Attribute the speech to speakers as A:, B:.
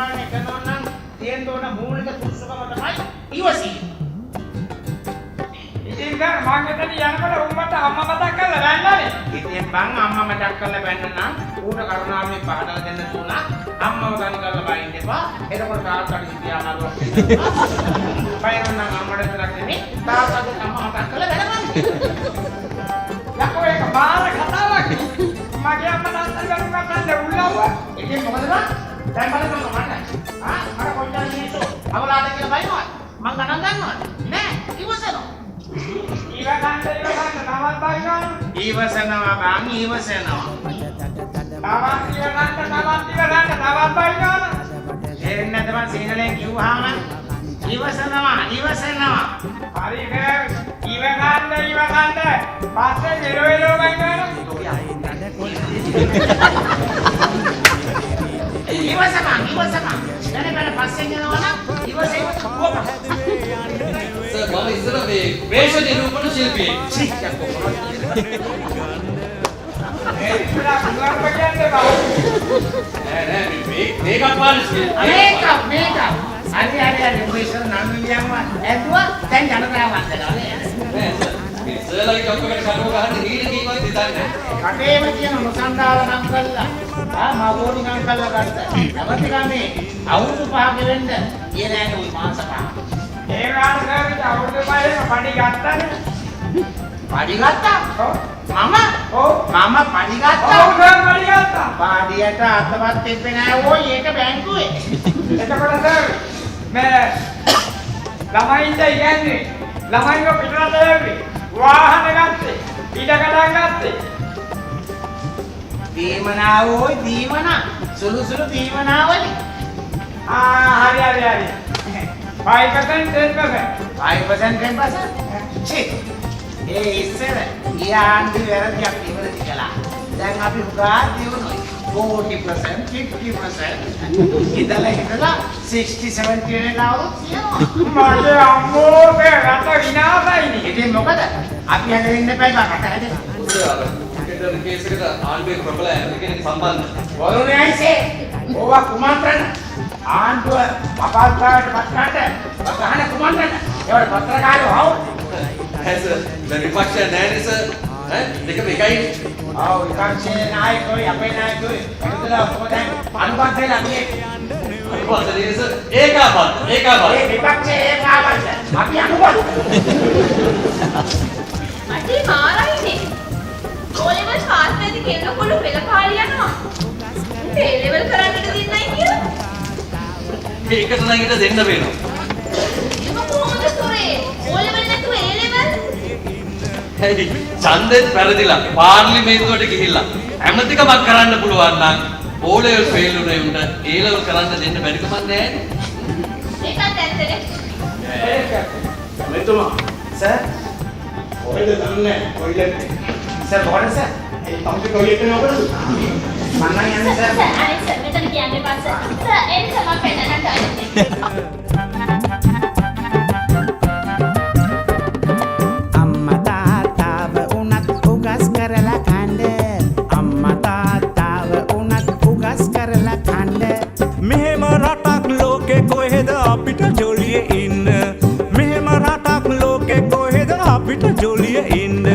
A: නිර්මාණය කරනවා නම් තියෙන්න ඕන මූලික සුසුකම තමයි ඉවසීම.
B: ඉතින් දැන් මං එතන යනකොට උඹට අම්මා මතක් කරලා වැන්නනේ.
A: ඉතින් මං අම්මා මතක් කරලා වැන්න නම් ඌට කරුණාවෙන් පහදලා දෙන්න තුනා අම්මව ගන්න කරලා බයින්න එපා. එතකොට තාත්තට සිටියා අමාරුවක් වෙනවා. බයිරන්න අම්මට විතරක් නෙමෙයි තාත්තට අම්මා මතක් කරලා වැන්නන්නේ.
B: යකෝ ඒක මාර කතාවක්. මගේ අම්මා තාත්තා ගන්නවා කන්නේ උල්ලව්ව.
A: ඉතින් මොකද බං? දැන් බලන්න මට. මට කොච්චර මිනිස්සු අවලාද කියලා බයිනවා. මං ගණන් ගන්නවද? නෑ ඉවසනවා.
B: ඉවසන්න නවත් බයිනවා.
A: ඉවසනවා බං ඉවසනවා.
B: නවත් බයිනවා.
A: තේරෙන්නේ නැද්ද මං සිංහලෙන් කිව්වහම ඉවසනවා.
B: හරි නෑ. ඉවසන්න. පස්සේ මෙලෝ බයිනවා.
A: ඉවසනවා. දැන් පස්සේ යනවා නම් ඉවසෙන්න කොහොමද?
C: සර් මම ඉස්සර මේ වේශ නිරූපණ ශිල්පියෙක්.
A: සික්කක් කොහොමද?
B: මේකත් පාලිස්
A: මේක. හරි මොකද නම් වියන්ව ඇදුවා දැන් ජනතාව වන්දනවා නේද?
C: නෑ සර්. මේ සර්ලගේ ඔක්කොම කඩුව ගහන්න හීන කීවත් හිතන්නේ.
A: කටේම තියෙන මොසන්දාව නම් කළා. මගෝනි නම් කළා ගත්තා. නැවත ගමේ අවුරුදු 5ක වෙන්න ඊළඟ ওই මාස 5.
B: ඒ ගානකට අවුරුදු 5ක පඩි ගත්තානේ.
A: පඩි ගත්තා?
B: ඔව්.
A: මම පඩි ගත්තා.
B: ඔව් සර් පඩි ගත්තා.
A: පාඩියට අතවත් තිබ්බේ නෑ ඕයි ඒක බැංකුවේ.
B: එතකොට සර් මේ ළමයින්ට ඉන්නේ ළමයින්ව පිටරට යවි වාහන ගත්තේ ඉඩකඩම් ගත්තේ
A: දීමනා සුළු දීමනාවලි.
B: හරි 5%
A: 5% ඒ ඉස්සර ඊආන්දි වැරදියක් ඉවරදි කළා. දැන් අපි උගා දිනුනොයි 40% 50% ඉඳලා 60 70 වෙනවලු තියෙනවා.
B: මගේ අම්මෝගේ රට විනාශයිනේ.
A: ඉතින් මොකද? අපි හැදෙන්න එපා බකට හැදෙන්න.
C: ක්‍රිකටර් කේස් එකට ආණ්ඩුවේ ප්‍රබල කෙනෙක් සම්බන්ධ.
A: වරුණේ අයිසේ ඕවා කුමන්ත්‍රණ ආණ්ඩුව අපහසුතාවයට පත්කාට ගහන කුමන්ත්‍රණ ඒවට පත්‍රකාරයෝ ආවොත්
C: ඇස දැන් විපක්ෂය නෑනේ සර්. දෙකම එකයි.
A: ආව විපක්ෂයේ නායකයෝ අපේ නායකයෝ එතනලා කොහොමද අනුබද්ධලා මේ
C: අනුබද්ධනේ සර්. ඒකාබද්ධ.
A: ඒ විපක්ෂයේ ඒකාබද්ධ අපි අනුබද්ධ
D: අටි මාරයිනේ. ඕලෙවල් පාස් වෙද්දි කෙල්ලකොළු පෙළ කාලේ යනවා. ඒ ලෙවල් කරන්නට දෙන්නයි කියලා.
C: මේකට නම් ඊට දෙන්න වෙනවා.
D: ඒක කොහොමද සොරේ? ඕලෙවල් නැතුව ඒ ලෙවල්?
C: හරි. ඡන්දෙත් පෙරදිලා පාර්ලිමේන්තුවට ගිහිල්ලා ඇමතිකමක් කරන්න පුළුවන් නම් ඕ ලෙවල් ෆේල් උනේ උන්ට ඒ ලෙවල් කරන්න දෙන්න බැරි කමක් නැහැ.
D: ඒකත් ඇත්තනේ.
A: මෙතුමා සර් ඔයද දන්නේ කොයිලෙත් සර් මොකද සර් ඒ තම්පි කොයිලෙත් නෝකද මම නම් යන්නේ සර්
D: අනේ සර් මෙතන කියන්නේ පස්ස. සර් ඒක තමයි පෙන්නන්නට ආන්නේ.
E: මෙහෙම රටක් ලෝකෙ කොහෙද අපිට ජොලිය ඉන්න මෙහෙම රටක් ලෝකෙ කොහෙද අපිට ජොලිය ඉන්න